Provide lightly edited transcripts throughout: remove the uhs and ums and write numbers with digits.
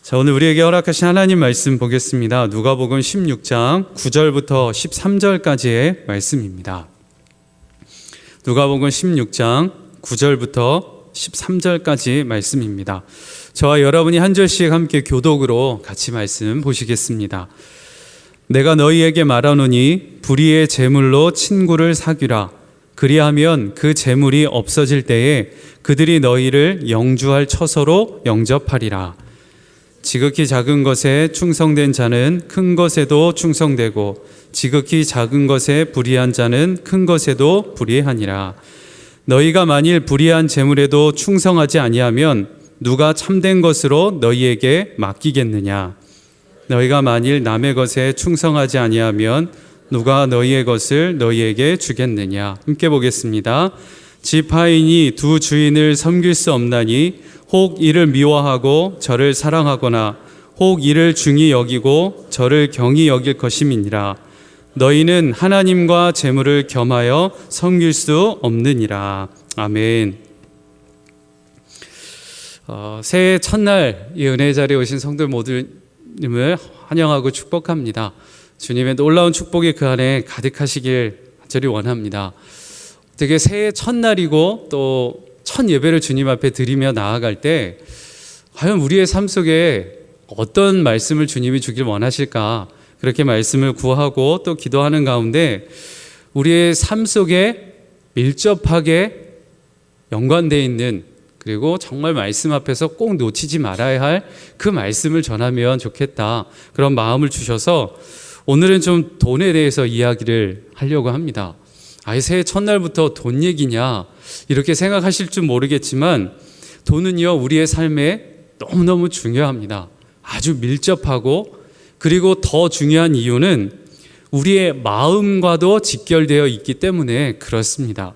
자, 오늘 우리에게 허락하신 하나님 말씀 보겠습니다. 누가복음 16장 9절부터 13절까지의 말씀입니다. 누가복음 16장 9절부터 13절까지 말씀입니다. 저와 여러분이 한 절씩 함께 교독으로 같이 말씀 보시겠습니다. 내가 너희에게 말하노니 불의의 재물로 친구를 사귀라. 그리하면 그 재물이 없어질 때에 그들이 너희를 영주할 처소로 영접하리라. 지극히 작은 것에 충성된 자는 큰 것에도 충성되고 지극히 작은 것에 불의한 자는 큰 것에도 불의하니라. 너희가 만일 불의한 재물에도 충성하지 아니하면 누가 참된 것으로 너희에게 맡기겠느냐? 너희가 만일 남의 것에 충성하지 아니하면 누가 너희의 것을 너희에게 주겠느냐? 함께 보겠습니다. 집 하인이 두 주인을 섬길 수 없나니 혹 이를 미워하고 저를 사랑하거나 혹 이를 중히 여기고 저를 경히 여길 것임이니라. 너희는 하나님과 재물을 겸하여 섬길 수 없느니라. 아멘. 새해 첫날 이 은혜의 자리에 오신 성도 모두님을 환영하고 축복합니다. 주님의 놀라운 축복이 그 안에 가득하시길 간절히 원합니다. 되게 새해 첫날이고 또 첫 예배를 주님 앞에 드리며 나아갈 때 과연 우리의 삶 속에 어떤 말씀을 주님이 주길 원하실까, 그렇게 말씀을 구하고 또 기도하는 가운데 우리의 삶 속에 밀접하게 연관되어 있는, 그리고 정말 말씀 앞에서 꼭 놓치지 말아야 할 그 말씀을 전하면 좋겠다, 그런 마음을 주셔서 오늘은 좀 돈에 대해서 이야기를 하려고 합니다. 새해 첫날부터 돈 얘기냐 이렇게 생각하실 줄 모르겠지만 돈은요, 우리의 삶에 너무너무 중요합니다. 아주 밀접하고, 그리고 더 중요한 이유는 우리의 마음과도 직결되어 있기 때문에 그렇습니다.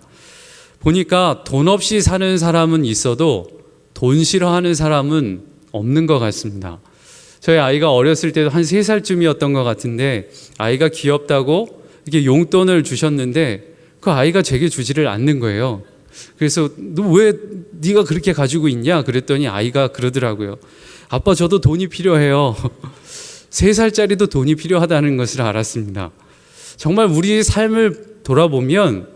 보니까 돈 없이 사는 사람은 있어도 돈 싫어하는 사람은 없는 것 같습니다. 저희 아이가 어렸을 때도 한 3살쯤이었던 것 같은데 아이가 귀엽다고 이렇게 용돈을 주셨는데 그 아이가 제게 주지를 않는 거예요. 그래서 너 왜 네가 그렇게 가지고 있냐 그랬더니 아이가 그러더라고요. 아빠, 저도 돈이 필요해요. 3살짜리도 돈이 필요하다는 것을 알았습니다. 정말 우리의 삶을 돌아보면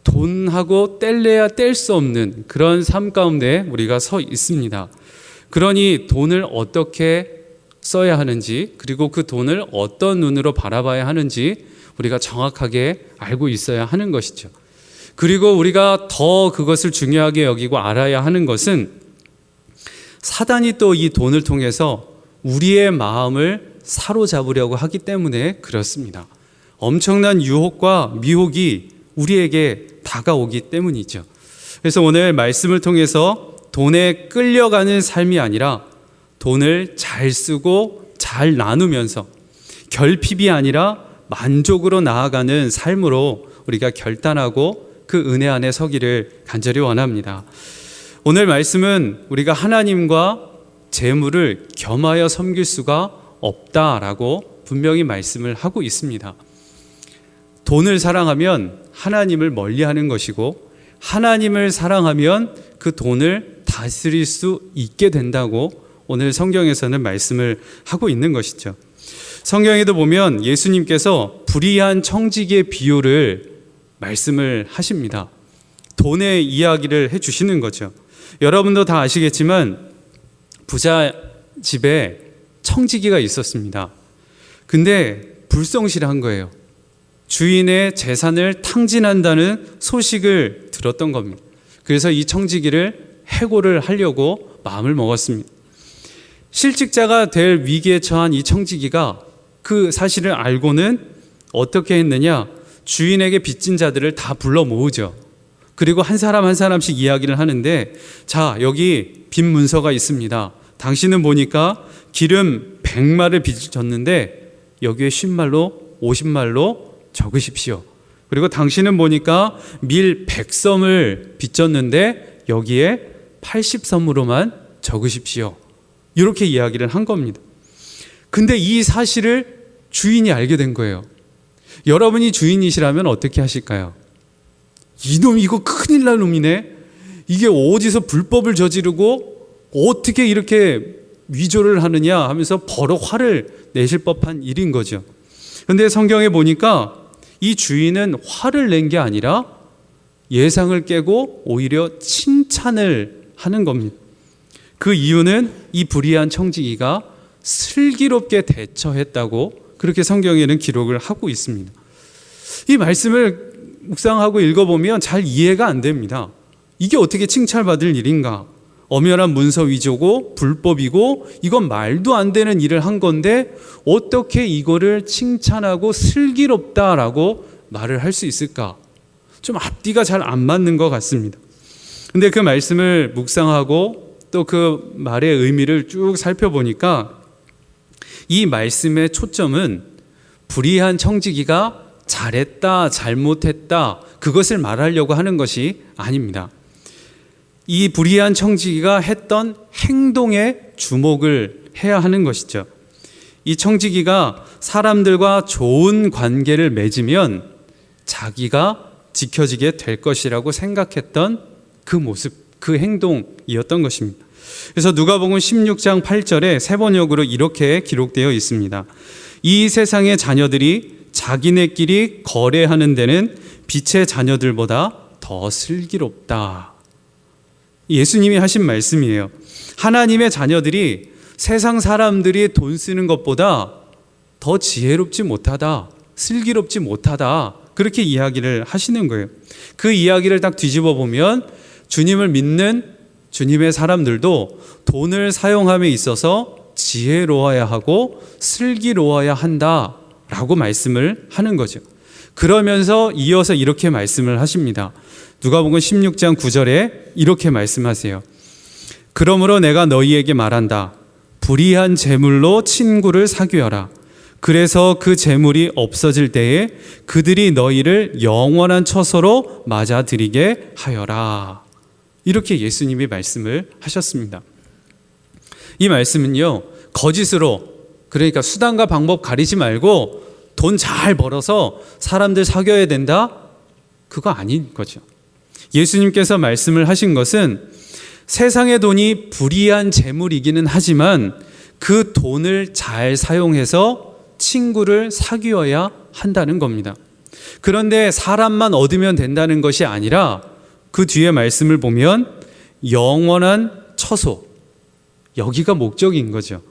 돈하고 뗄래야 뗄 수 없는 그런 삶 가운데 우리가 서 있습니다. 그러니 돈을 어떻게 써야 하는지, 그리고 그 돈을 어떤 눈으로 바라봐야 하는지 우리가 정확하게 알고 있어야 하는 것이죠. 그리고 우리가 더 그것을 중요하게 여기고 알아야 하는 것은 사단이 또 이 돈을 통해서 우리의 마음을 사로잡으려고 하기 때문에 그렇습니다. 엄청난 유혹과 미혹이 우리에게 다가오기 때문이죠. 그래서 오늘 말씀을 통해서 돈에 끌려가는 삶이 아니라 돈을 잘 쓰고 잘 나누면서 결핍이 아니라 만족으로 나아가는 삶으로 우리가 결단하고 그 은혜 안에 서기를 간절히 원합니다. 오늘 말씀은 우리가 하나님과 재물을 겸하여 섬길 수가 없다라고 분명히 말씀을 하고 있습니다. 돈을 사랑하면 하나님을 멀리하는 것이고, 하나님을 사랑하면 그 돈을 다스릴 수 있게 된다고 오늘 성경에서는 말씀을 하고 있는 것이죠. 성경에도 보면 예수님께서 불의한 청지기의 비유를 말씀을 하십니다. 돈의 이야기를 해주시는 거죠. 여러분도 다 아시겠지만 부자 집에 청지기가 있었습니다. 근데 불성실한 거예요. 주인의 재산을 탕진한다는 소식을 들었던 겁니다. 그래서 이 청지기를 해고를 하려고 마음을 먹었습니다. 실직자가 될 위기에 처한 이 청지기가 그 사실을 알고는 어떻게 했느냐, 주인에게 빚진 자들을 다 불러 모으죠. 그리고 한 사람 한 사람씩 이야기를 하는데, 자, 여기 빚 문서가 있습니다. 당신은 보니까 기름 100말을 빚졌는데 여기에 50말로 50말로 적으십시오. 그리고 당신은 보니까 밀 100섬을 빚졌는데 여기에 80섬으로만 적으십시오. 이렇게 이야기를 한 겁니다. 근데 이 사실을 주인이 알게 된 거예요. 여러분이 주인이시라면 어떻게 하실까요? 이놈 이거 큰일 날 놈이네. 이게 어디서 불법을 저지르고 어떻게 이렇게 위조를 하느냐 하면서 버럭 화를 내실 법한 일인 거죠. 그런데 성경에 보니까 이 주인은 화를 낸 게 아니라 예상을 깨고 오히려 칭찬을 하는 겁니다. 그 이유는 이 불의한 청지기가 슬기롭게 대처했다고 그렇게 성경에는 기록을 하고 있습니다. 이 말씀을 묵상하고 읽어보면 잘 이해가 안 됩니다. 이게 어떻게 칭찬받을 일인가? 엄연한 문서 위조고 불법이고 이건 말도 안 되는 일을 한 건데 어떻게 이거를 칭찬하고 슬기롭다라고 말을 할 수 있을까? 좀 앞뒤가 잘 안 맞는 것 같습니다. 근데 그 말씀을 묵상하고 또 그 말의 의미를 쭉 살펴보니까 이 말씀의 초점은 불의한 청지기가 잘했다, 잘못했다 그것을 말하려고 하는 것이 아닙니다. 이 불의한 청지기가 했던 행동에 주목을 해야 하는 것이죠. 이 청지기가 사람들과 좋은 관계를 맺으면 자기가 지켜지게 될 것이라고 생각했던 그 모습, 그 행동이었던 것입니다. 그래서 누가복음 16장 8절에 세 번역으로 이렇게 기록되어 있습니다. 이 세상의 자녀들이 자기네끼리 거래하는 데는 빛의 자녀들보다 더 슬기롭다. 예수님이 하신 말씀이에요. 하나님의 자녀들이 세상 사람들이 돈 쓰는 것보다 더 지혜롭지 못하다, 슬기롭지 못하다 그렇게 이야기를 하시는 거예요. 그 이야기를 딱 뒤집어 보면 주님을 믿는 주님의 사람들도 돈을 사용함에 있어서 지혜로워야 하고 슬기로워야 한다라고 말씀을 하는 거죠. 그러면서 이어서 이렇게 말씀을 하십니다. 누가복음 16장 9절에 이렇게 말씀하세요. 그러므로 내가 너희에게 말한다. 불의한 재물로 친구를 사귀어라. 그래서 그 재물이 없어질 때에 그들이 너희를 영원한 처소로 맞아들이게 하여라. 이렇게 예수님이 말씀을 하셨습니다. 이 말씀은요, 거짓으로, 그러니까 수단과 방법 가리지 말고 돈 잘 벌어서 사람들 사귀어야 된다? 그거 아닌 거죠. 예수님께서 말씀을 하신 것은 세상의 돈이 불의한 재물이기는 하지만 그 돈을 잘 사용해서 친구를 사귀어야 한다는 겁니다. 그런데 사람만 얻으면 된다는 것이 아니라 그 뒤에 말씀을 보면 영원한 처소, 여기가 목적인 거죠.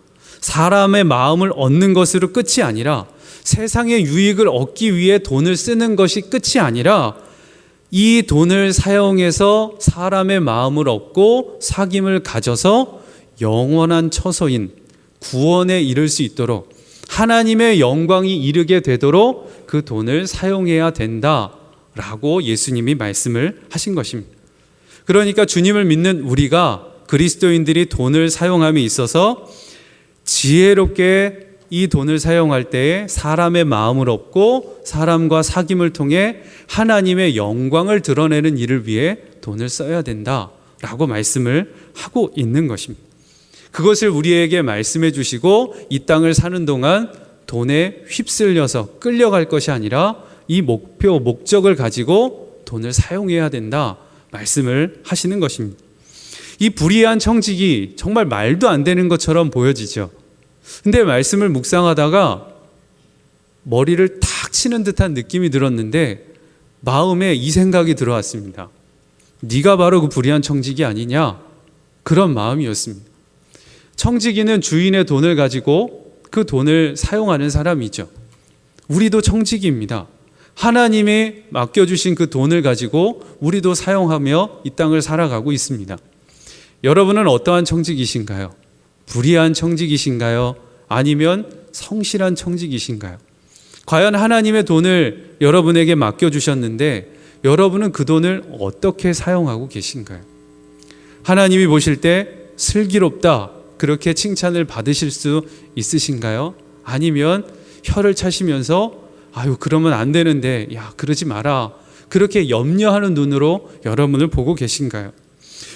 사람의 마음을 얻는 것으로 끝이 아니라 세상의 유익을 얻기 위해 돈을 쓰는 것이 끝이 아니라 이 돈을 사용해서 사람의 마음을 얻고 사귐을 가져서 영원한 처소인 구원에 이를 수 있도록 하나님의 영광이 이르게 되도록 그 돈을 사용해야 된다라고 예수님이 말씀을 하신 것입니다. 그러니까 주님을 믿는 우리가 그리스도인들이 돈을 사용함에 있어서 지혜롭게 이 돈을 사용할 때에 사람의 마음을 얻고 사람과 사귐을 통해 하나님의 영광을 드러내는 일을 위해 돈을 써야 된다라고 말씀을 하고 있는 것입니다. 그것을 우리에게 말씀해 주시고 이 땅을 사는 동안 돈에 휩쓸려서 끌려갈 것이 아니라 이 목표, 목적을 가지고 돈을 사용해야 된다 말씀을 하시는 것입니다. 이 불의한 청지기 정말 말도 안 되는 것처럼 보여지죠. 근데 말씀을 묵상하다가 머리를 탁 치는 듯한 느낌이 들었는데 마음에 이 생각이 들어왔습니다. 네가 바로 그 불의한 청지기 아니냐? 그런 마음이었습니다. 청지기는 주인의 돈을 가지고 그 돈을 사용하는 사람이죠. 우리도 청지기입니다. 하나님이 맡겨주신 그 돈을 가지고 우리도 사용하며 이 땅을 살아가고 있습니다. 여러분은 어떠한 청지기신가요? 불의한 청지기신가요? 아니면 성실한 청지기신가요? 과연 하나님의 돈을 여러분에게 맡겨주셨는데 여러분은 그 돈을 어떻게 사용하고 계신가요? 하나님이 보실 때 슬기롭다 그렇게 칭찬을 받으실 수 있으신가요? 아니면 혀를 차시면서 아유 그러면 안 되는데 야 그러지 마라 그렇게 염려하는 눈으로 여러분을 보고 계신가요?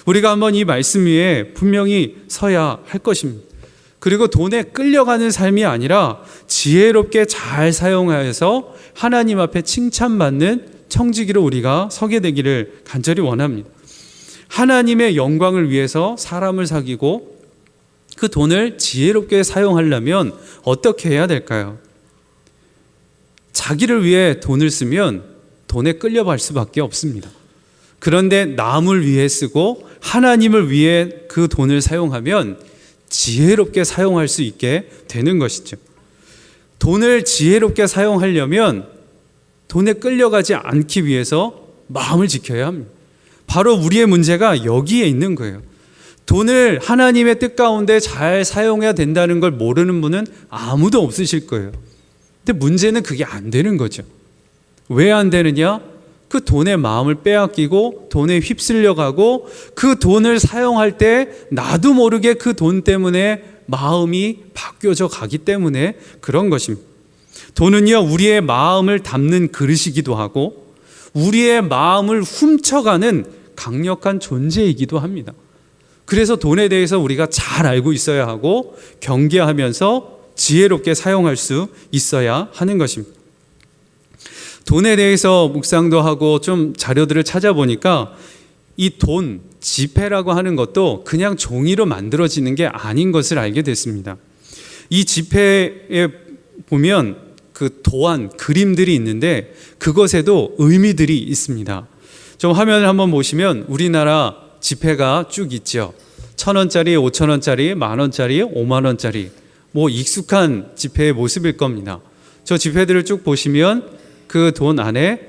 우리가 한번 이 말씀 위에 분명히 서야 할 것입니다. 그리고 돈에 끌려가는 삶이 아니라 지혜롭게 잘 사용하여서 하나님 앞에 칭찬받는 청지기로 우리가 서게 되기를 간절히 원합니다. 하나님의 영광을 위해서 사람을 사귀고 그 돈을 지혜롭게 사용하려면 어떻게 해야 될까요? 자기를 위해 돈을 쓰면 돈에 끌려갈 수밖에 없습니다. 그런데 남을 위해 쓰고 하나님을 위해 그 돈을 사용하면 지혜롭게 사용할 수 있게 되는 것이죠. 돈을 지혜롭게 사용하려면 돈에 끌려가지 않기 위해서 마음을 지켜야 합니다. 바로 우리의 문제가 여기에 있는 거예요. 돈을 하나님의 뜻 가운데 잘 사용해야 된다는 걸 모르는 분은 아무도 없으실 거예요. 근데 문제는 그게 안 되는 거죠. 왜 안 되느냐? 그 돈의 마음을 빼앗기고 돈에 휩쓸려가고 그 돈을 사용할 때 나도 모르게 그 돈 때문에 마음이 바뀌어져 가기 때문에 그런 것입니다. 돈은요, 우리의 마음을 담는 그릇이기도 하고 우리의 마음을 훔쳐가는 강력한 존재이기도 합니다. 그래서 돈에 대해서 우리가 잘 알고 있어야 하고 경계하면서 지혜롭게 사용할 수 있어야 하는 것입니다. 돈에 대해서 묵상도 하고 좀 자료들을 찾아보니까 이 돈, 지폐라고 하는 것도 그냥 종이로 만들어지는 게 아닌 것을 알게 됐습니다. 이 지폐에 보면 그 도안, 그림들이 있는데 그것에도 의미들이 있습니다. 좀 화면을 한번 보시면 우리나라 지폐가 쭉 있죠. 1,000원짜리, 5,000원짜리, 만원짜리, 5만원짜리 뭐 익숙한 지폐의 모습일 겁니다. 저 지폐들을 쭉 보시면 그 돈 안에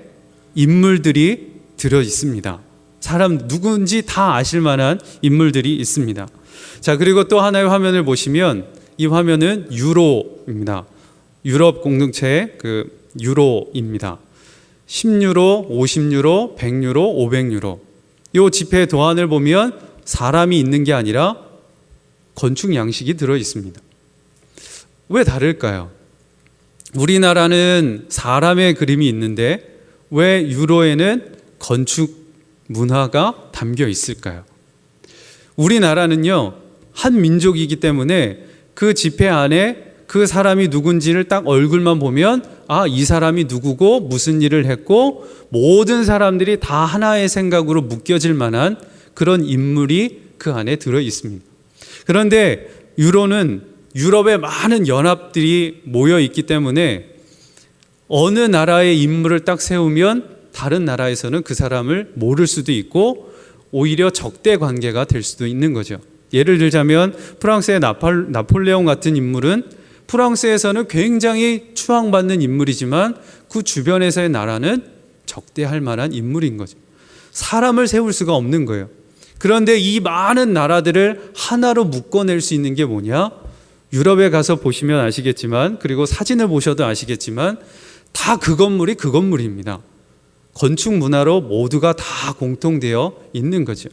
인물들이 들어 있습니다. 사람 누군지 다 아실 만한 인물들이 있습니다. 자, 그리고 또 하나의 화면을 보시면 이 화면은 유로입니다. 유럽 공동체의 그 유로입니다. 10유로, 50유로, 100유로, 500유로. 이 지폐 도안을 보면 사람이 있는 게 아니라 건축 양식이 들어 있습니다. 왜 다를까요? 우리나라는 사람의 그림이 있는데 왜 유로에는 건축 문화가 담겨 있을까요? 우리나라는요, 한 민족이기 때문에 그 지폐 안에 그 사람이 누군지를 딱 얼굴만 보면 아, 이 사람이 누구고 무슨 일을 했고 모든 사람들이 다 하나의 생각으로 묶여질 만한 그런 인물이 그 안에 들어 있습니다. 그런데 유로는 유럽의 많은 연합들이 모여 있기 때문에 어느 나라의 인물을 딱 세우면 다른 나라에서는 그 사람을 모를 수도 있고 오히려 적대 관계가 될 수도 있는 거죠. 예를 들자면 프랑스의 나폴레옹 같은 인물은 프랑스에서는 굉장히 추앙받는 인물이지만 그 주변에서의 나라는 적대할 만한 인물인 거죠. 사람을 세울 수가 없는 거예요. 그런데 이 많은 나라들을 하나로 묶어낼 수 있는 게 뭐냐? 유럽에 가서 보시면 아시겠지만, 그리고 사진을 보셔도 아시겠지만 다 그 건물이 그 건물입니다. 건축 문화로 모두가 다 공통되어 있는 거죠.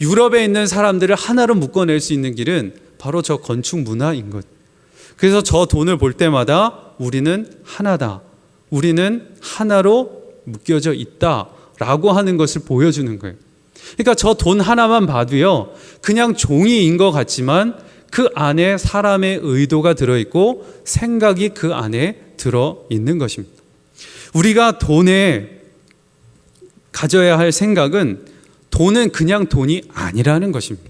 유럽에 있는 사람들을 하나로 묶어낼 수 있는 길은 바로 저 건축 문화인 것. 그래서 저 돈을 볼 때마다 우리는 하나다, 우리는 하나로 묶여져 있다라고 하는 것을 보여주는 거예요. 그러니까 저 돈 하나만 봐도요, 그냥 종이인 것 같지만 그 안에 사람의 의도가 들어있고 생각이 그 안에 들어있는 것입니다. 우리가 돈에 가져야 할 생각은 돈은 그냥 돈이 아니라는 것입니다.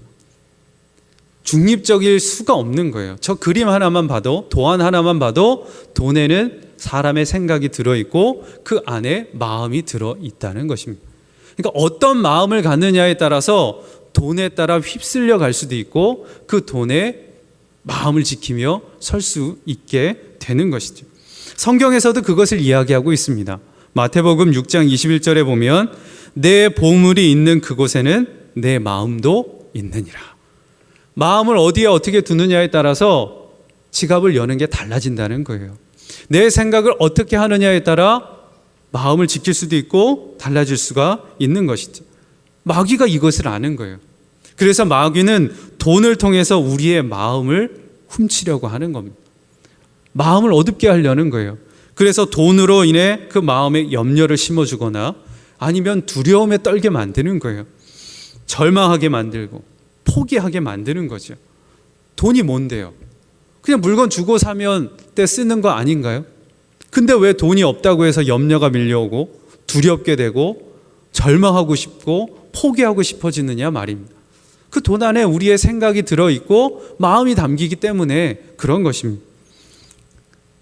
중립적일 수가 없는 거예요. 저 그림 하나만 봐도, 도안 하나만 봐도 돈에는 사람의 생각이 들어있고 그 안에 마음이 들어있다는 것입니다. 그러니까 어떤 마음을 갖느냐에 따라서 돈에 따라 휩쓸려 갈 수도 있고 그 돈에 마음을 지키며 설 수 있게 되는 것이죠. 성경에서도 그것을 이야기하고 있습니다. 마태복음 6장 21절에 보면 내 보물이 있는 그곳에는 내 마음도 있느니라. 마음을 어디에 어떻게 두느냐에 따라서 지갑을 여는 게 달라진다는 거예요. 내 생각을 어떻게 하느냐에 따라 마음을 지킬 수도 있고 달라질 수가 있는 것이죠. 마귀가 이것을 아는 거예요. 그래서 마귀는 돈을 통해서 우리의 마음을 훔치려고 하는 겁니다. 마음을 어둡게 하려는 거예요. 그래서 돈으로 인해 그 마음에 염려를 심어주거나 아니면 두려움에 떨게 만드는 거예요. 절망하게 만들고 포기하게 만드는 거죠. 돈이 뭔데요? 그냥 물건 주고 사면 때 쓰는 거 아닌가요? 근데 왜 돈이 없다고 해서 염려가 밀려오고 두렵게 되고 절망하고 싶고 포기하고 싶어지느냐 말입니다. 그 돈 안에 우리의 생각이 들어있고 마음이 담기기 때문에 그런 것입니다.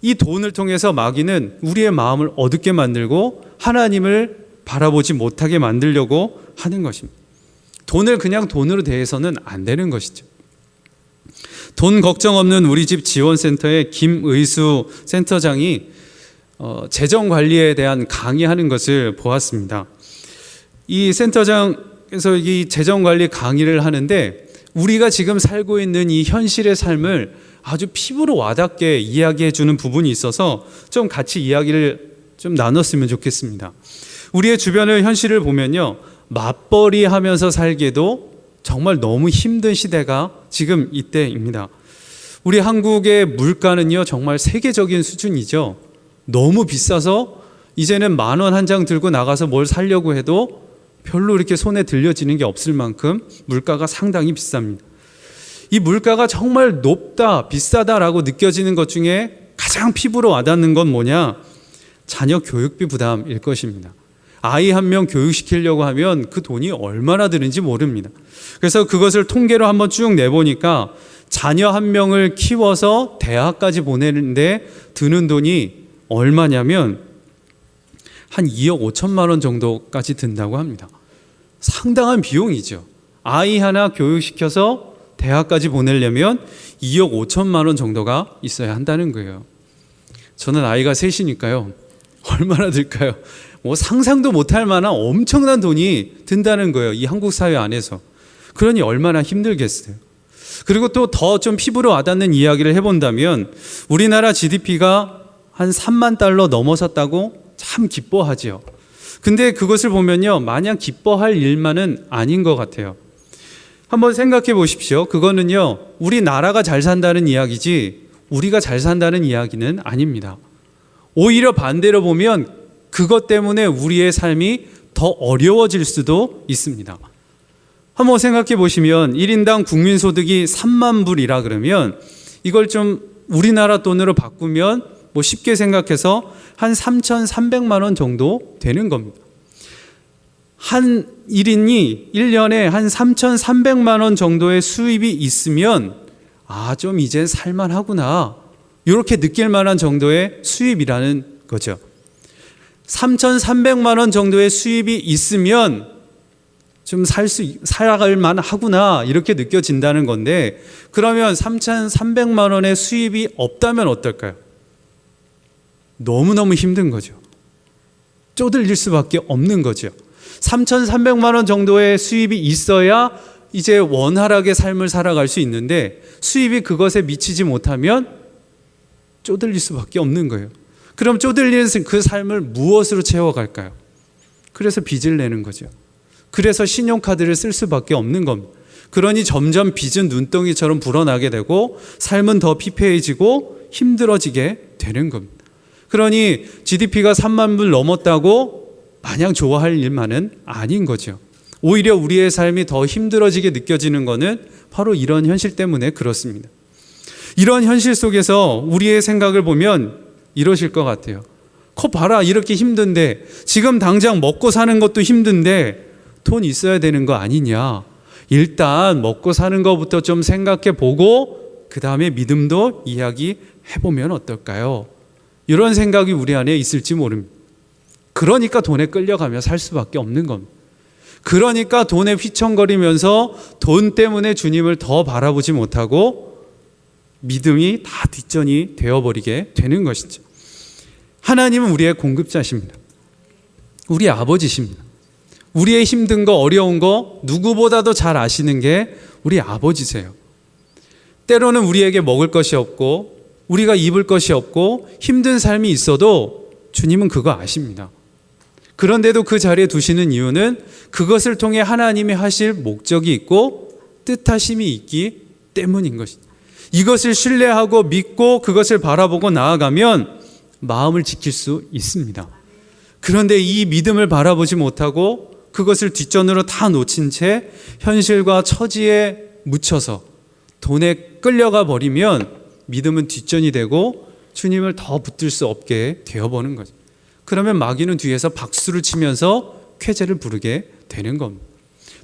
이 돈을 통해서 마귀는 우리의 마음을 어둡게 만들고 하나님을 바라보지 못하게 만들려고 하는 것입니다. 돈을 그냥 돈으로 대해서는 안 되는 것이죠. 돈 걱정 없는 우리 집 지원센터의 김의수 센터장이 재정 관리에 대한 강의하는 것을 보았습니다. 이 센터장에서 이 재정 관리 강의를 하는데 우리가 지금 살고 있는 이 현실의 삶을 아주 피부로 와닿게 이야기해 주는 부분이 있어서 좀 같이 이야기를 좀 나눴으면 좋겠습니다. 우리의 주변의 현실을 보면요, 맞벌이 하면서 살기에도 정말 너무 힘든 시대가 지금 이때입니다. 우리 한국의 물가는요, 정말 세계적인 수준이죠. 너무 비싸서 이제는 10,000원 한 장 들고 나가서 뭘 사려고 해도 별로 이렇게 손에 들려지는 게 없을 만큼 물가가 상당히 비쌉니다. 이 물가가 정말 높다, 비싸다라고 느껴지는 것 중에 가장 피부로 와닿는 건 뭐냐? 자녀 교육비 부담일 것입니다. 아이 한 명 교육시키려고 하면 그 돈이 얼마나 드는지 모릅니다. 그래서 그것을 통계로 한번 쭉 내보니까 자녀 한 명을 키워서 대학까지 보내는데 드는 돈이 얼마냐면 한 2억 5천만 원 정도까지 든다고 합니다. 상당한 비용이죠. 아이 하나 교육시켜서 대학까지 보내려면 2억 5천만 원 정도가 있어야 한다는 거예요. 저는 아이가 셋이니까요. 얼마나 들까요? 뭐 상상도 못할 만한 엄청난 돈이 든다는 거예요. 이 한국 사회 안에서. 그러니 얼마나 힘들겠어요. 그리고 또 더 좀 피부로 와닿는 이야기를 해본다면 우리나라 GDP가 한 3만 달러 넘어섰다고 참 기뻐하지요. 근데 그것을 보면요, 마냥 기뻐할 일만은 아닌 것 같아요. 한번 생각해 보십시오. 그거는요, 우리나라가 잘 산다는 이야기지 우리가 잘 산다는 이야기는 아닙니다. 오히려 반대로 보면 그것 때문에 우리의 삶이 더 어려워질 수도 있습니다. 한번 생각해 보시면 1인당 국민소득이 3만 불이라 그러면 이걸 좀 우리나라 돈으로 바꾸면 뭐 쉽게 생각해서 한 3,300만 원 정도 되는 겁니다. 한 1인이 1년에 한 3,300만 원 정도의 수입이 있으면 좀 이제 살만하구나 이렇게 느낄 만한 정도의 수입이라는 거죠. 3,300만 원 정도의 수입이 있으면 좀 살아갈 만하구나 이렇게 느껴진다는 건데, 그러면 3,300만 원의 수입이 없다면 어떨까요? 너무너무 힘든 거죠. 쪼들릴 수밖에 없는 거죠. 3,300만 원 정도의 수입이 있어야 이제 원활하게 삶을 살아갈 수 있는데 수입이 그것에 미치지 못하면 쪼들릴 수밖에 없는 거예요. 그럼 쪼들리는 그 삶을 무엇으로 채워갈까요? 그래서 빚을 내는 거죠. 그래서 신용카드를 쓸 수밖에 없는 겁니다. 그러니 점점 빚은 눈덩이처럼 불어나게 되고 삶은 더 피폐해지고 힘들어지게 되는 겁니다. 그러니 GDP가 3만 불 넘었다고 마냥 좋아할 일만은 아닌 거죠. 오히려 우리의 삶이 더 힘들어지게 느껴지는 것은 바로 이런 현실 때문에 그렇습니다. 이런 현실 속에서 우리의 생각을 보면 이러실 것 같아요. 거 봐라, 이렇게 힘든데, 지금 당장 먹고 사는 것도 힘든데 돈 있어야 되는 거 아니냐. 일단 먹고 사는 것부터 좀 생각해 보고 그 다음에 믿음도 이야기해 보면 어떨까요? 이런 생각이 우리 안에 있을지 모릅니다. 그러니까 돈에 끌려가며 살 수밖에 없는 겁니다. 그러니까 돈에 휘청거리면서 돈 때문에 주님을 더 바라보지 못하고 믿음이 다 뒷전이 되어버리게 되는 것이죠. 하나님은 우리의 공급자십니다. 우리 아버지십니다. 우리의 힘든 거, 어려운 거 누구보다도 잘 아시는 게 우리 아버지세요. 때로는 우리에게 먹을 것이 없고 우리가 입을 것이 없고 힘든 삶이 있어도 주님은 그거 아십니다. 그런데도 그 자리에 두시는 이유는 그것을 통해 하나님이 하실 목적이 있고 뜻하심이 있기 때문인 것입니다. 이것을 신뢰하고 믿고 그것을 바라보고 나아가면 마음을 지킬 수 있습니다. 그런데 이 믿음을 바라보지 못하고 그것을 뒷전으로 다 놓친 채 현실과 처지에 묻혀서 돈에 끌려가 버리면 믿음은 뒷전이 되고 주님을 더 붙들 수 없게 되어버는 거죠. 그러면 마귀는 뒤에서 박수를 치면서 쾌재를 부르게 되는 겁니다.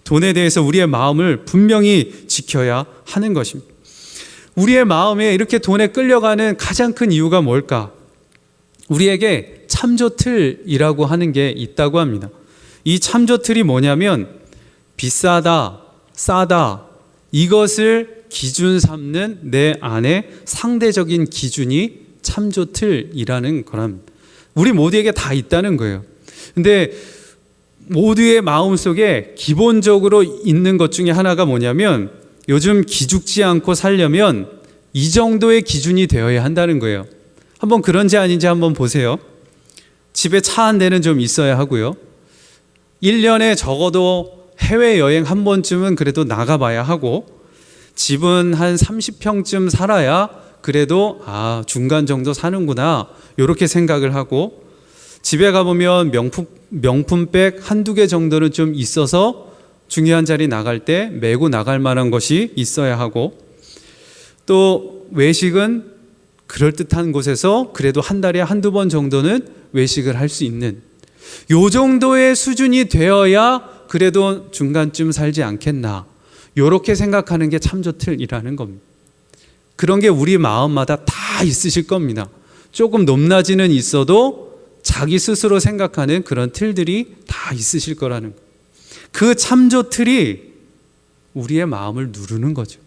돈에 대해서 우리의 마음을 분명히 지켜야 하는 것입니다. 우리의 마음에 이렇게 돈에 끌려가는 가장 큰 이유가 뭘까? 우리에게 참조틀이라고 하는 게 있다고 합니다. 이 참조틀이 뭐냐면 비싸다, 싸다, 이것을 기준 삼는 내 안에 상대적인 기준이 참조틀이라는 거랍니다. 우리 모두에게 다 있다는 거예요. 근데 모두의 마음속에 기본적으로 있는 것 중에 하나가 뭐냐면 요즘 기죽지 않고 살려면 이 정도의 기준이 되어야 한다는 거예요. 한번 그런지 아닌지 한번 보세요. 집에 차 한 대는 좀 있어야 하고요. 1년에 적어도 해외여행 한 번쯤은 그래도 나가봐야 하고, 집은 한 30평쯤 살아야 그래도 중간 정도 사는구나 이렇게 생각을 하고, 집에 가보면 명품백 한두 개 정도는 좀 있어서 중요한 자리 나갈 때 메고 나갈 만한 것이 있어야 하고, 또 외식은 그럴듯한 곳에서 그래도 한 달에 한두 번 정도는 외식을 할 수 있는 요 정도의 수준이 되어야 그래도 중간쯤 살지 않겠나, 요렇게 생각하는 게 참조틀이라는 겁니다. 그런 게 우리 마음마다 다 있으실 겁니다. 조금 높낮이는 있어도 자기 스스로 생각하는 그런 틀들이 다 있으실 거라는 거예요. 그 참조틀이 우리의 마음을 누르는 거죠.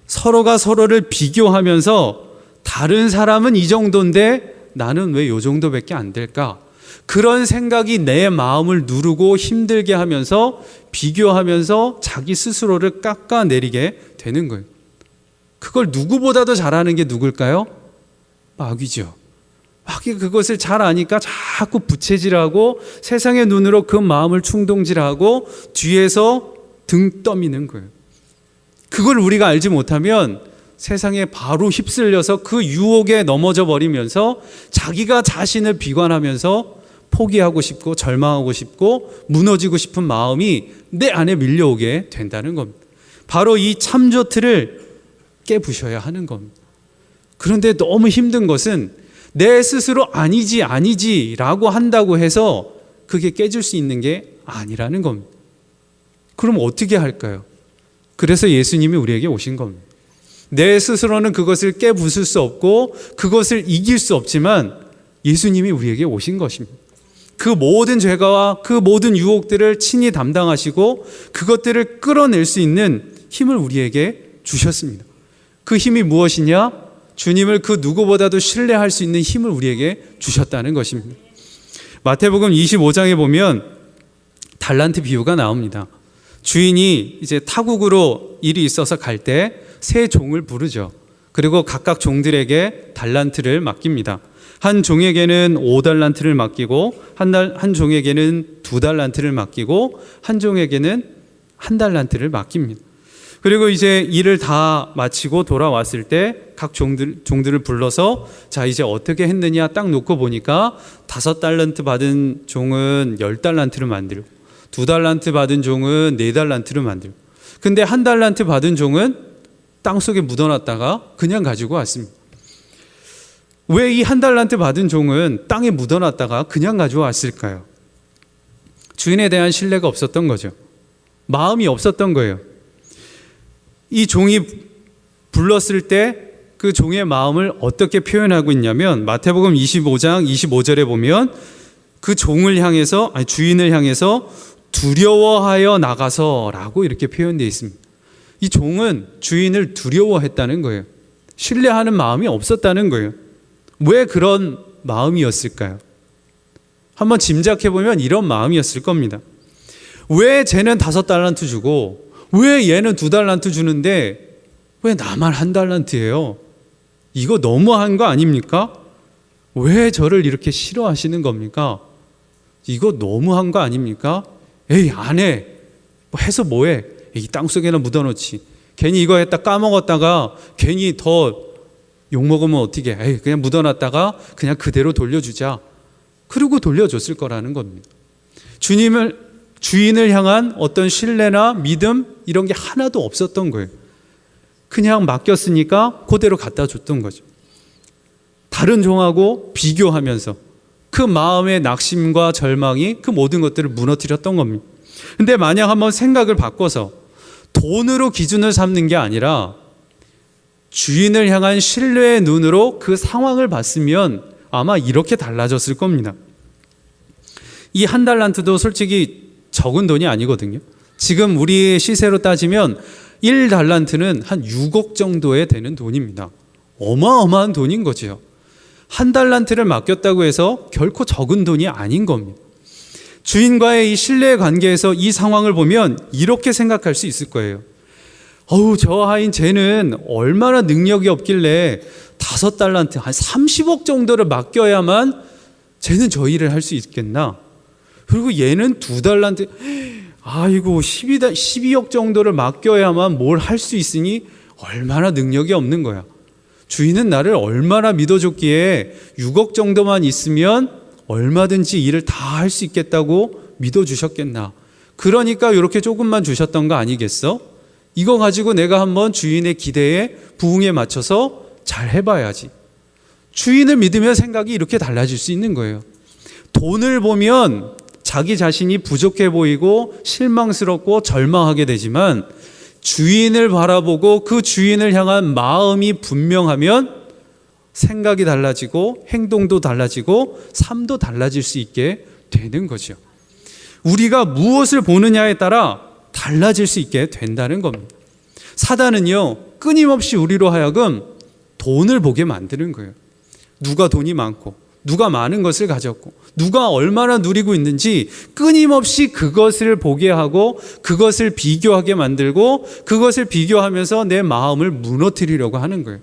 서로가 서로를 비교하면서 다른 사람은 이 정도인데 나는 왜 이 정도밖에 안 될까? 그런 생각이 내 마음을 누르고 힘들게 하면서 비교하면서 자기 스스로를 깎아내리게 되는 거예요. 그걸 누구보다도 잘하는 게 누굴까요? 마귀죠. 마귀 그것을 잘 아니까 자꾸 부채질하고 세상의 눈으로 그 마음을 충동질하고 뒤에서 등 떠미는 거예요. 그걸 우리가 알지 못하면 세상에 바로 휩쓸려서 그 유혹에 넘어져 버리면서 자기가 자신을 비관하면서 포기하고 싶고 절망하고 싶고 무너지고 싶은 마음이 내 안에 밀려오게 된다는 겁니다. 바로 이 참조틀을 깨부셔야 하는 겁니다. 그런데 너무 힘든 것은 내 스스로 아니지라고 한다고 해서 그게 깨질 수 있는 게 아니라는 겁니다. 그럼 어떻게 할까요? 그래서 예수님이 우리에게 오신 겁니다. 내 스스로는 그것을 깨부술 수 없고 그것을 이길 수 없지만 예수님이 우리에게 오신 것입니다. 그 모든 죄가와 그 모든 유혹들을 친히 담당하시고 그것들을 끌어낼 수 있는 힘을 우리에게 주셨습니다. 그 힘이 무엇이냐? 주님을 그 누구보다도 신뢰할 수 있는 힘을 우리에게 주셨다는 것입니다. 마태복음 25장에 보면 달란트 비유가 나옵니다. 주인이 이제 타국으로 일이 있어서 갈 때 세 종을 부르죠. 그리고 각각 종들에게 달란트를 맡깁니다. 한 종에게는 5달란트를 맡기고 한 종에게는 2달란트를 맡기고 한 종에게는 1달란트를 맡깁니다. 그리고 이제 일을 다 마치고 돌아왔을 때 각 종들을 불러서 자 이제 어떻게 했느냐 딱 놓고 보니까 5달란트 받은 종은 10달란트를 만들고 2달란트 받은 종은 4달란트를 만들고, 근데 1달란트 받은 종은 땅속에 묻어놨다가 그냥 가지고 왔습니다. 왜 이 1달란트 받은 종은 땅에 묻어놨다가 그냥 가지고 왔을까요? 주인에 대한 신뢰가 없었던 거죠. 마음이 없었던 거예요. 이 종이 불렀을 때 그 종의 마음을 어떻게 표현하고 있냐면 마태복음 25장 25절에 보면 그 종을 향해서 주인을 향해서 두려워하여 나가서라고 이렇게 표현되어 있습니다. 이 종은 주인을 두려워했다는 거예요. 신뢰하는 마음이 없었다는 거예요. 왜 그런 마음이었을까요? 한번 짐작해 보면 이런 마음이었을 겁니다. 왜 쟤는 5달란트 주고 왜 얘는 2달란트 주는데 왜 나만 1달란트예요? 이거 너무한 거 아닙니까? 왜 저를 이렇게 싫어하시는 겁니까? 이거 너무한 거 아닙니까? 에이 안 해. 뭐 해서 뭐해? 이 땅속에나 묻어놓지. 괜히 이거 했다 까먹었다가 괜히 더 욕먹으면 어떻게 해? 에이 그냥 묻어놨다가 그냥 그대로 돌려주자. 그리고 돌려줬을 거라는 겁니다. 주인을 향한 어떤 신뢰나 믿음 이런 게 하나도 없었던 거예요. 그냥 맡겼으니까 그대로 갖다 줬던 거죠. 다른 종하고 비교하면서 그 마음의 낙심과 절망이 그 모든 것들을 무너뜨렸던 겁니다. 근데 만약 한번 생각을 바꿔서 돈으로 기준을 삼는 게 아니라 주인을 향한 신뢰의 눈으로 그 상황을 봤으면 아마 이렇게 달라졌을 겁니다. 이 한 달란트도 솔직히 적은 돈이 아니거든요. 지금 우리 시세로 따지면 1달란트는 한 6억 정도에 되는 돈입니다. 어마어마한 돈인 거죠. 한 달란트를 맡겼다고 해서 결코 적은 돈이 아닌 겁니다. 주인과의 이 신뢰의 관계에서 이 상황을 보면 이렇게 생각할 수 있을 거예요. 저 하인 쟤는 얼마나 능력이 없길래 5달란트, 한 30억 정도를 맡겨야만 쟤는 저 일을 할 수 있겠나? 그리고 얘는 2달란트, 아이고 12억 정도를 맡겨야만 뭘 할 수 있으니 얼마나 능력이 없는 거야. 주인은 나를 얼마나 믿어줬기에 6억 정도만 있으면 얼마든지 일을 다 할 수 있겠다고 믿어주셨겠나. 그러니까 이렇게 조금만 주셨던 거 아니겠어? 이거 가지고 내가 한번 주인의 기대에 부응에 맞춰서 잘 해봐야지. 주인을 믿으면 생각이 이렇게 달라질 수 있는 거예요. 돈을 보면 자기 자신이 부족해 보이고 실망스럽고 절망하게 되지만 주인을 바라보고 그 주인을 향한 마음이 분명하면 생각이 달라지고 행동도 달라지고 삶도 달라질 수 있게 되는 거죠. 우리가 무엇을 보느냐에 따라 달라질 수 있게 된다는 겁니다. 사단은요, 끊임없이 우리로 하여금 돈을 보게 만드는 거예요. 누가 돈이 많고 누가 많은 것을 가졌고 누가 얼마나 누리고 있는지 끊임없이 그것을 보게 하고 그것을 비교하게 만들고 그것을 비교하면서 내 마음을 무너뜨리려고 하는 거예요.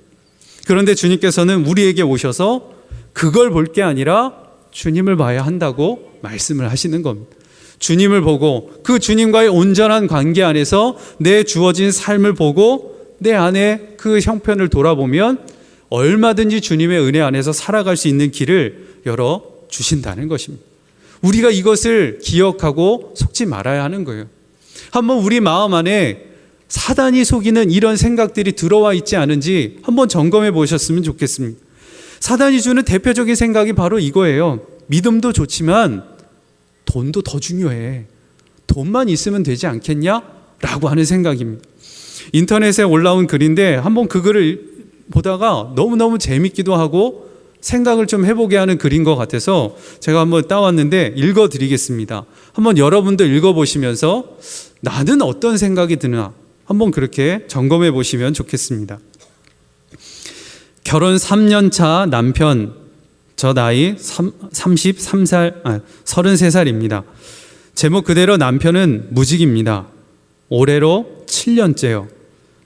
그런데 주님께서는 우리에게 오셔서 그걸 볼 게 아니라 주님을 봐야 한다고 말씀을 하시는 겁니다. 주님을 보고 그 주님과의 온전한 관계 안에서 내 주어진 삶을 보고 내 안에 그 형편을 돌아보면 얼마든지 주님의 은혜 안에서 살아갈 수 있는 길을 열어주신다는 것입니다. 우리가 이것을 기억하고 속지 말아야 하는 거예요. 한번 우리 마음 안에 사단이 속이는 이런 생각들이 들어와 있지 않은지 한번 점검해 보셨으면 좋겠습니다. 사단이 주는 대표적인 생각이 바로 이거예요. 믿음도 좋지만 돈도 더 중요해. 돈만 있으면 되지 않겠냐? 라고 하는 생각입니다. 인터넷에 올라온 글인데 한번 그 글을 보다가 너무너무 재밌기도 하고 생각을 좀 해보게 하는 글인 것 같아서 제가 한번 따왔는데 읽어드리겠습니다. 한번 여러분도 읽어보시면서 나는 어떤 생각이 드나 한번 그렇게 점검해 보시면 좋겠습니다. 결혼 3년 차 남편, 저 나이 33살입니다. 제목 그대로 남편은 무직입니다. 올해로 7년째요.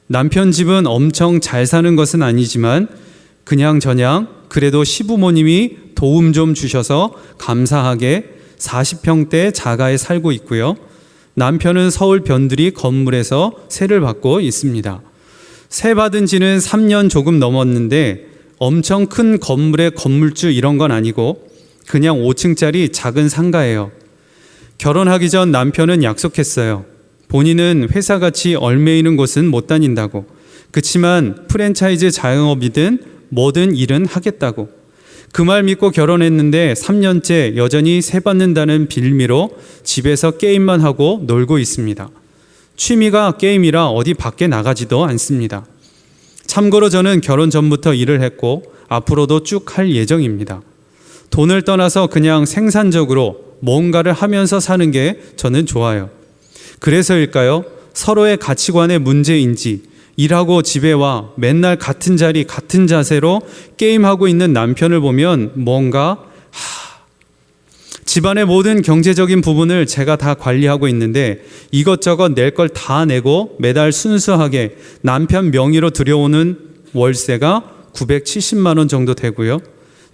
남편 집은 엄청 잘 사는 것은 아니지만 그냥저냥 그래도 시부모님이 도움 좀 주셔서 감사하게 40평대 자가에 살고 있고요. 남편은 서울 변두리 건물에서 세를 받고 있습니다. 세 받은 지는 3년 조금 넘었는데 엄청 큰 건물의 건물주 이런 건 아니고 그냥 5층짜리 작은 상가예요. 결혼하기 전 남편은 약속했어요. 본인은 회사같이 얽매이는 곳은 못 다닌다고. 그치만 프랜차이즈 자영업이든 뭐든 일은 하겠다고. 그 말 믿고 결혼했는데 3년째 여전히 세 받는다는 빌미로 집에서 게임만 하고 놀고 있습니다. 취미가 게임이라 어디 밖에 나가지도 않습니다. 참고로 저는 결혼 전부터 일을 했고 앞으로도 쭉 할 예정입니다. 돈을 떠나서 그냥 생산적으로 뭔가를 하면서 사는 게 저는 좋아요. 그래서일까요? 서로의 가치관의 문제인지 일하고 집에 와 맨날 같은 자리 같은 자세로 게임하고 있는 남편을 보면 뭔가 집안의 모든 경제적인 부분을 제가 다 관리하고 있는데 이것저것 낼 걸 다 내고 매달 순수하게 남편 명의로 들여오는 월세가 970만 원 정도 되고요.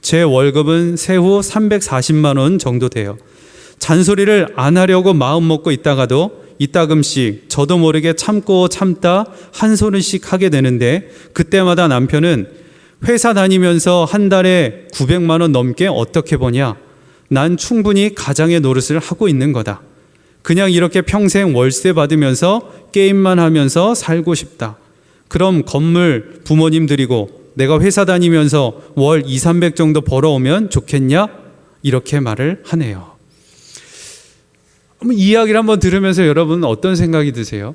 제 월급은 세후 340만 원 정도 돼요. 잔소리를 안 하려고 마음 먹고 있다가도 이따금씩 저도 모르게 참고 참다 한 소리씩 하게 되는데 그때마다 남편은 회사 다니면서 한 달에 900만 원 넘게 어떻게 버냐? 난 충분히 가장의 노릇을 하고 있는 거다. 그냥 이렇게 평생 월세 받으면서 게임만 하면서 살고 싶다. 그럼 건물 부모님 드리고 내가 회사 다니면서 월 200-300 정도 벌어오면 좋겠냐? 이렇게 말을 하네요. 이 이야기를 한번 들으면서 여러분은 어떤 생각이 드세요?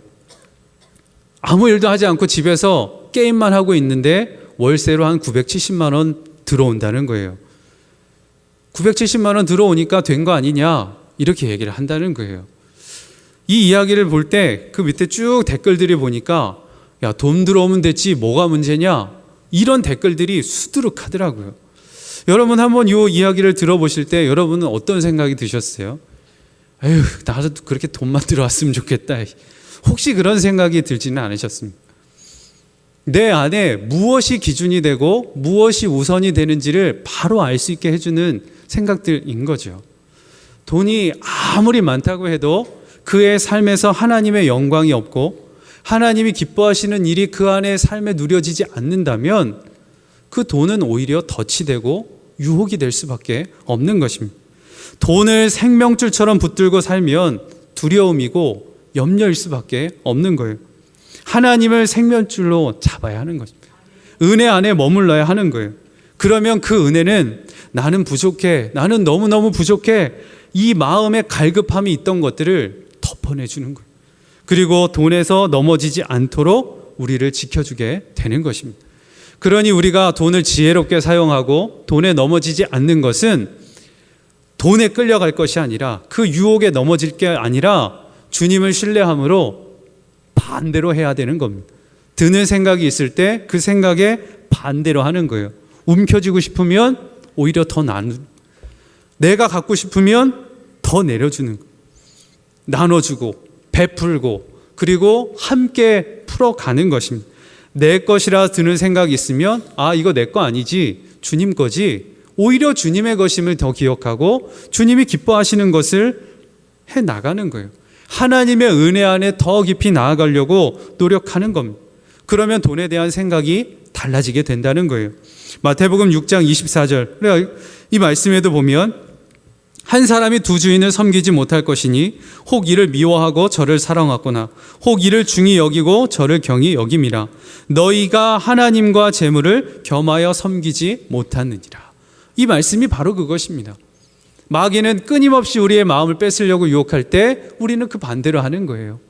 아무 일도 하지 않고 집에서 게임만 하고 있는데 월세로 한 970만 원 들어온다는 거예요. 970만 원 들어오니까 된 거 아니냐 이렇게 얘기를 한다는 거예요. 이 이야기를 볼 때 그 밑에 쭉 댓글들이 보니까 야, 돈 들어오면 됐지 뭐가 문제냐 이런 댓글들이 수두룩하더라고요. 여러분 한번 이 이야기를 들어보실 때 여러분은 어떤 생각이 드셨어요? 에휴, 나도 그렇게 돈만 들어왔으면 좋겠다. 혹시 그런 생각이 들지는 않으셨습니까? 내 안에 무엇이 기준이 되고 무엇이 우선이 되는지를 바로 알 수 있게 해주는 생각들인 거죠. 돈이 아무리 많다고 해도 그의 삶에서 하나님의 영광이 없고 하나님이 기뻐하시는 일이 그 안에 삶에 누려지지 않는다면 그 돈은 오히려 덫이 되고 유혹이 될 수밖에 없는 것입니다. 돈을 생명줄처럼 붙들고 살면 두려움이고 염려일 수밖에 없는 거예요. 하나님을 생명줄로 잡아야 하는 것입니다. 은혜 안에 머물러야 하는 거예요. 그러면 그 은혜는 나는 부족해, 나는 너무너무 부족해, 이 마음에 갈급함이 있던 것들을 덮어내주는 거예요. 그리고 돈에서 넘어지지 않도록 우리를 지켜주게 되는 것입니다. 그러니 우리가 돈을 지혜롭게 사용하고 돈에 넘어지지 않는 것은 돈에 끌려갈 것이 아니라 그 유혹에 넘어질 게 아니라 주님을 신뢰함으로 반대로 해야 되는 겁니다. 드는 생각이 있을 때 그 생각에 반대로 하는 거예요. 움켜쥐고 싶으면 오히려 더 나누고, 내가 갖고 싶으면 더 내려주는 거예요. 나눠주고 베풀고 그리고 함께 풀어가는 것입니다. 내 것이라 드는 생각이 있으면 아, 이거 내 거 아니지, 주님 거지, 오히려 주님의 것임을 더 기억하고 주님이 기뻐하시는 것을 해나가는 거예요. 하나님의 은혜 안에 더 깊이 나아가려고 노력하는 겁니다. 그러면 돈에 대한 생각이 달라지게 된다는 거예요. 마태복음 6장 24절 이 말씀에도 보면 한 사람이 두 주인을 섬기지 못할 것이니 혹 이를 미워하고 저를 사랑하거나 혹 이를 중히 여기고 저를 경히 여김이라. 너희가 하나님과 재물을 겸하여 섬기지 못하느니라. 이 말씀이 바로 그것입니다. 마귀는 끊임없이 우리의 마음을 뺏으려고 유혹할 때 우리는 그 반대로 하는 거예요.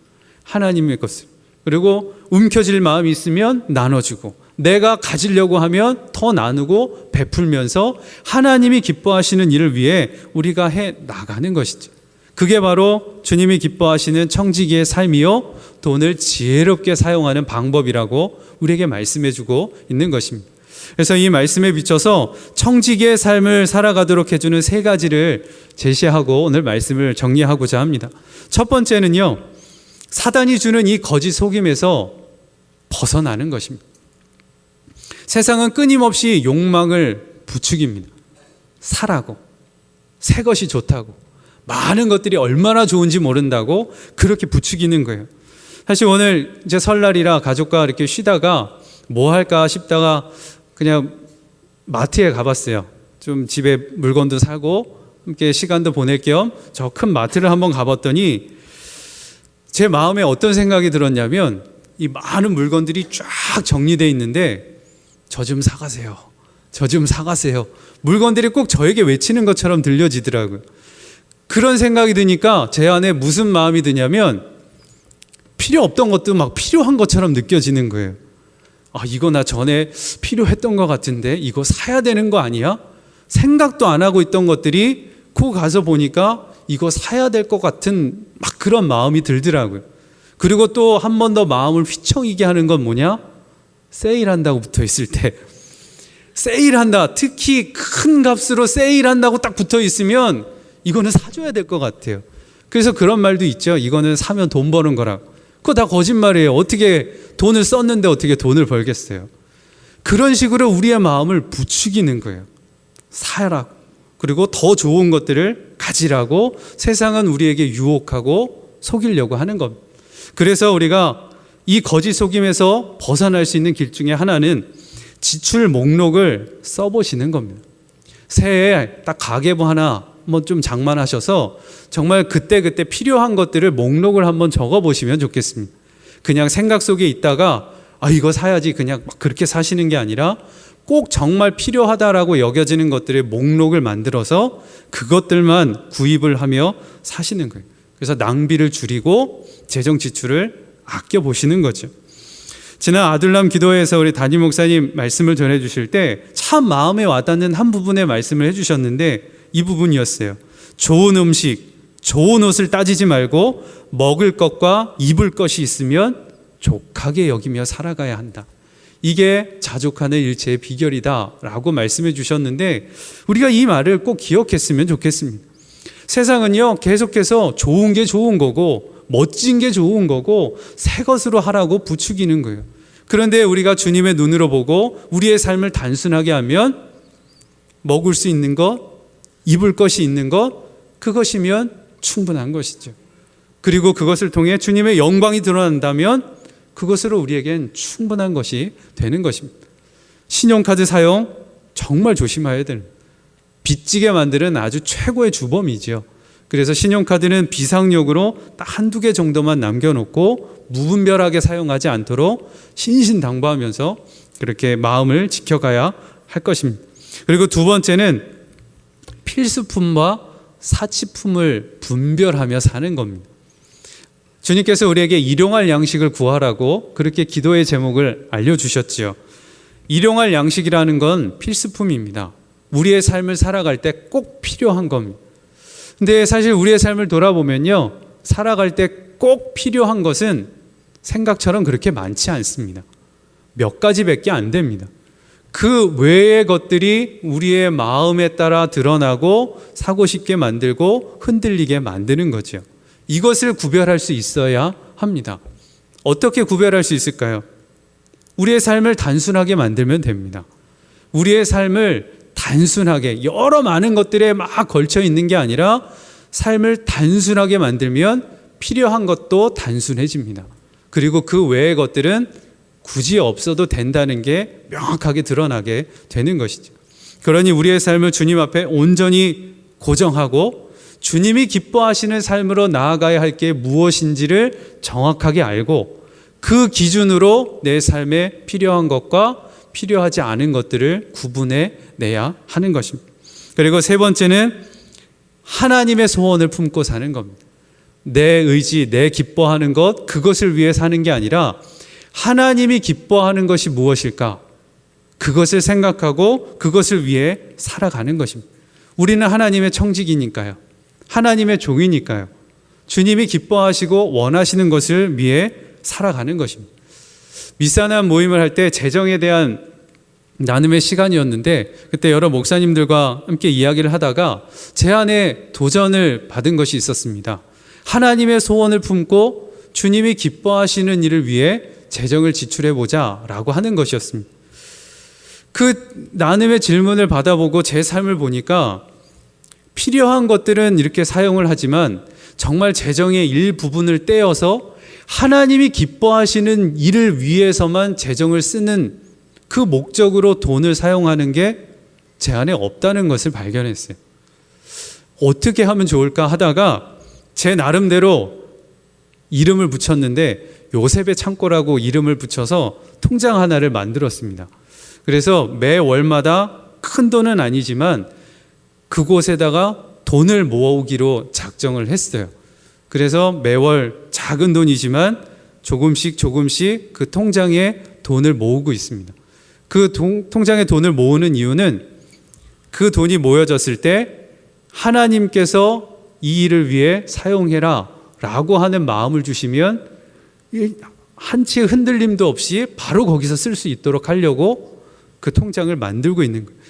하나님의 것을. 그리고 움켜질 마음이 있으면 나눠주고, 내가 가지려고 하면 더 나누고 베풀면서 하나님이 기뻐하시는 일을 위해 우리가 해 나가는 것이죠. 그게 바로 주님이 기뻐하시는 청지기의 삶이요, 돈을 지혜롭게 사용하는 방법이라고 우리에게 말씀해주고 있는 것입니다. 그래서 이 말씀에 비춰서 청지기의 삶을 살아가도록 해주는 세 가지를 제시하고 오늘 말씀을 정리하고자 합니다. 첫 번째는요, 사단이 주는 이 거짓 속임에서 벗어나는 것입니다. 세상은 끊임없이 욕망을 부추깁니다. 사라고, 새 것이 좋다고, 많은 것들이 얼마나 좋은지 모른다고 그렇게 부추기는 거예요. 사실 오늘 이제 설날이라 가족과 이렇게 쉬다가 뭐 할까 싶다가 그냥 마트에 가봤어요. 좀 집에 물건도 사고 함께 시간도 보낼 겸 저 큰 마트를 한번 가봤더니 제 마음에 어떤 생각이 들었냐면 이 많은 물건들이 쫙 정리되어 있는데 저 좀 사가세요, 저 좀 사가세요, 물건들이 꼭 저에게 외치는 것처럼 들려지더라고요. 그런 생각이 드니까 제 안에 무슨 마음이 드냐면 필요 없던 것도 막 필요한 것처럼 느껴지는 거예요. 아, 이거 나 전에 필요했던 것 같은데 이거 사야 되는 거 아니야? 생각도 안 하고 있던 것들이 코 가서 보니까 이거 사야 될 것 같은 막 그런 마음이 들더라고요. 그리고 또 한 번 더 마음을 휘청이게 하는 건 뭐냐? 세일한다고 붙어 있을 때, 세일한다, 특히 큰 값으로 세일한다고 딱 붙어 있으면 이거는 사줘야 될 것 같아요. 그래서 그런 말도 있죠. 이거는 사면 돈 버는 거라고. 그거 다 거짓말이에요. 어떻게 돈을 썼는데 어떻게 돈을 벌겠어요? 그런 식으로 우리의 마음을 부추기는 거예요. 사라고, 그리고 더 좋은 것들을 가지라고 세상은 우리에게 유혹하고 속이려고 하는 겁니다. 그래서 우리가 이 거짓 속임에서 벗어날 수 있는 길 중에 하나는 지출 목록을 써보시는 겁니다. 새해에 딱 가계부 하나 한번 좀 장만하셔서 정말 그때그때 필요한 것들을 목록을 한번 적어보시면 좋겠습니다. 그냥 생각 속에 있다가 아, 이거 사야지 그냥 막 그렇게 사시는 게 아니라 꼭 정말 필요하다라고 여겨지는 것들의 목록을 만들어서 그것들만 구입을 하며 사시는 거예요. 그래서 낭비를 줄이고 재정 지출을 아껴 보시는 거죠. 지난 아둘람 기도회에서 우리 담임 목사님 말씀을 전해주실 때 참 마음에 와닿는 한 부분의 말씀을 해주셨는데 이 부분이었어요. 좋은 음식, 좋은 옷을 따지지 말고 먹을 것과 입을 것이 있으면 족하게 여기며 살아가야 한다. 이게 자족하는 일체의 비결이다라고 말씀해 주셨는데 우리가 이 말을 꼭 기억했으면 좋겠습니다. 세상은요, 계속해서 좋은 게 좋은 거고 멋진 게 좋은 거고 새 것으로 하라고 부추기는 거예요. 그런데 우리가 주님의 눈으로 보고 우리의 삶을 단순하게 하면 먹을 수 있는 것, 입을 것이 있는 것, 그것이면 충분한 것이죠. 그리고 그것을 통해 주님의 영광이 드러난다면 그것으로 우리에겐 충분한 것이 되는 것입니다. 신용카드 사용 정말 조심해야 됩니다. 빚지게 만드는 아주 최고의 주범이죠. 그래서 신용카드는 비상용으로 딱 한두 개 정도만 남겨놓고 무분별하게 사용하지 않도록 신신당부하면서 그렇게 마음을 지켜가야 할 것입니다. 그리고 두 번째는 필수품과 사치품을 분별하며 사는 겁니다. 주님께서 우리에게 일용할 양식을 구하라고 그렇게 기도의 제목을 알려주셨지요. 일용할 양식이라는 건 필수품입니다. 우리의 삶을 살아갈 때 꼭 필요한 겁니다. 근데 사실 우리의 삶을 돌아보면요, 살아갈 때 꼭 필요한 것은 생각처럼 그렇게 많지 않습니다. 몇 가지밖에 안 됩니다. 그 외의 것들이 우리의 마음에 따라 드러나고 사고 싶게 만들고 흔들리게 만드는 거죠. 이것을 구별할 수 있어야 합니다. 어떻게 구별할 수 있을까요? 우리의 삶을 단순하게 만들면 됩니다. 우리의 삶을 단순하게 여러 많은 것들에 막 걸쳐 있는 게 아니라 삶을 단순하게 만들면 필요한 것도 단순해집니다. 그리고 그 외의 것들은 굳이 없어도 된다는 게 명확하게 드러나게 되는 것이죠. 그러니 우리의 삶을 주님 앞에 온전히 고정하고 주님이 기뻐하시는 삶으로 나아가야 할 게 무엇인지를 정확하게 알고 그 기준으로 내 삶에 필요한 것과 필요하지 않은 것들을 구분해 내야 하는 것입니다. 그리고 세 번째는 하나님의 소원을 품고 사는 겁니다. 내 의지, 내 기뻐하는 것, 그것을 위해 사는 게 아니라 하나님이 기뻐하는 것이 무엇일까? 그것을 생각하고 그것을 위해 살아가는 것입니다. 우리는 하나님의 청직이니까요. 하나님의 종이니까요. 주님이 기뻐하시고 원하시는 것을 위해 살아가는 것입니다. 미사남 모임을 할 때 재정에 대한 나눔의 시간이었는데 그때 여러 목사님들과 함께 이야기를 하다가 제 안에 도전을 받은 것이 있었습니다. 하나님의 소원을 품고 주님이 기뻐하시는 일을 위해 재정을 지출해보자 라고 하는 것이었습니다. 그 나눔의 질문을 받아보고 제 삶을 보니까 필요한 것들은 이렇게 사용을 하지만 정말 재정의 일부분을 떼어서 하나님이 기뻐하시는 일을 위해서만 재정을 쓰는 그 목적으로 돈을 사용하는 게 제 안에 없다는 것을 발견했어요. 어떻게 하면 좋을까 하다가 제 나름대로 이름을 붙였는데 요셉의 창고라고 이름을 붙여서 통장 하나를 만들었습니다. 그래서 매 월마다 큰 돈은 아니지만 그곳에다가 돈을 모으기로 작정을 했어요. 그래서 매월 작은 돈이지만 조금씩 그 통장에 돈을 모으고 있습니다. 그 통장에 돈을 모으는 이유는 그 돈이 모여졌을 때 하나님께서 이 일을 위해 사용해라 라고 하는 마음을 주시면 한치의 흔들림도 없이 바로 거기서 쓸 수 있도록 하려고 그 통장을 만들고 있는 거예요.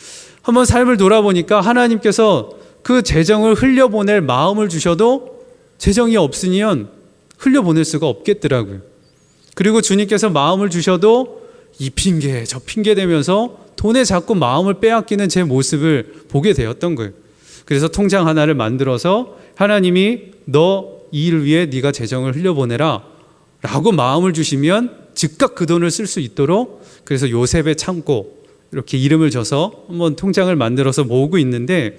한번 삶을 돌아보니까 하나님께서 그 재정을 흘려보낼 마음을 주셔도 재정이 없으면 흘려보낼 수가 없겠더라고요. 그리고 주님께서 마음을 주셔도 이 핑계 저 핑계 대면서 돈에 자꾸 마음을 빼앗기는 제 모습을 보게 되었던 거예요. 그래서 통장 하나를 만들어서 하나님이 너 이 일을 위해 네가 재정을 흘려보내라 라고 마음을 주시면 즉각 그 돈을 쓸 수 있도록 그래서 요셉의 창고 이렇게 이름을 줘서 한번 통장을 만들어서 모으고 있는데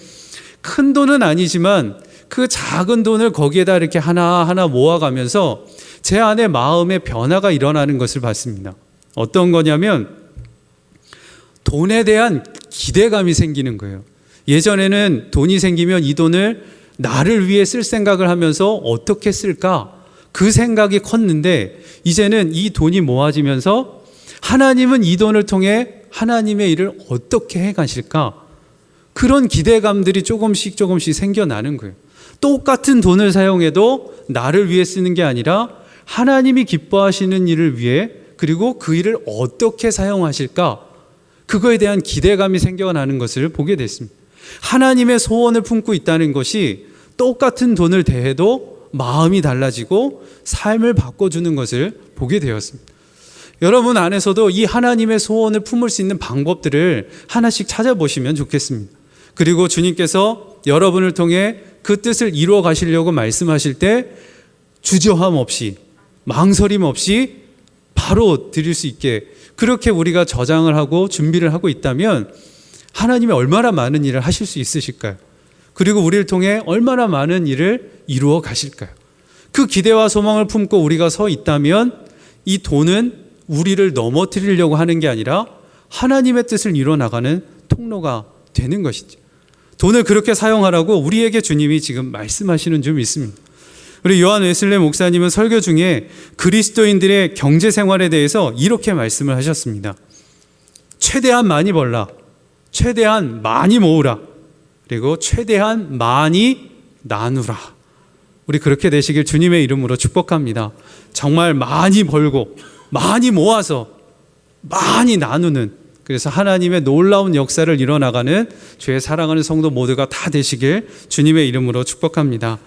큰 돈은 아니지만 그 작은 돈을 거기에다 이렇게 하나하나 모아가면서 제 안에 마음의 변화가 일어나는 것을 봤습니다. 어떤 거냐면 돈에 대한 기대감이 생기는 거예요. 예전에는 돈이 생기면 이 돈을 나를 위해 쓸 생각을 하면서 어떻게 쓸까? 그 생각이 컸는데 이제는 이 돈이 모아지면서 하나님은 이 돈을 통해 하나님의 일을 어떻게 해 가실까? 그런 기대감들이 조금씩 생겨나는 거예요. 똑같은 돈을 사용해도 나를 위해 쓰는 게 아니라 하나님이 기뻐하시는 일을 위해, 그리고 그 일을 어떻게 사용하실까? 그거에 대한 기대감이 생겨나는 것을 보게 됐습니다. 하나님의 소원을 품고 있다는 것이 똑같은 돈을 대해도 마음이 달라지고 삶을 바꿔주는 것을 보게 되었습니다. 여러분 안에서도 이 하나님의 소원을 품을 수 있는 방법들을 하나씩 찾아보시면 좋겠습니다. 그리고 주님께서 여러분을 통해 그 뜻을 이루어 가시려고 말씀하실 때 주저함 없이, 망설임 없이 바로 드릴 수 있게, 그렇게 우리가 저장을 하고 준비를 하고 있다면 하나님이 얼마나 많은 일을 하실 수 있으실까요? 그리고 우리를 통해 얼마나 많은 일을 이루어 가실까요? 그 기대와 소망을 품고 우리가 서 있다면 이 돈은 우리를 넘어뜨리려고 하는 게 아니라 하나님의 뜻을 이루어 나가는 통로가 되는 것이죠. 돈을 그렇게 사용하라고 우리에게 주님이 지금 말씀하시는 점이 있습니다. 우리 요한 웨슬레 목사님은 설교 중에 그리스도인들의 경제 생활에 대해서 이렇게 말씀을 하셨습니다. 최대한 많이 벌라, 최대한 많이 모으라, 그리고 최대한 많이 나누라. 우리 그렇게 되시길 주님의 이름으로 축복합니다. 정말 많이 벌고 많이 모아서 많이 나누는, 그래서 하나님의 놀라운 역사를 이뤄나가는 주의 사랑하는 성도 모두가 다 되시길 주님의 이름으로 축복합니다.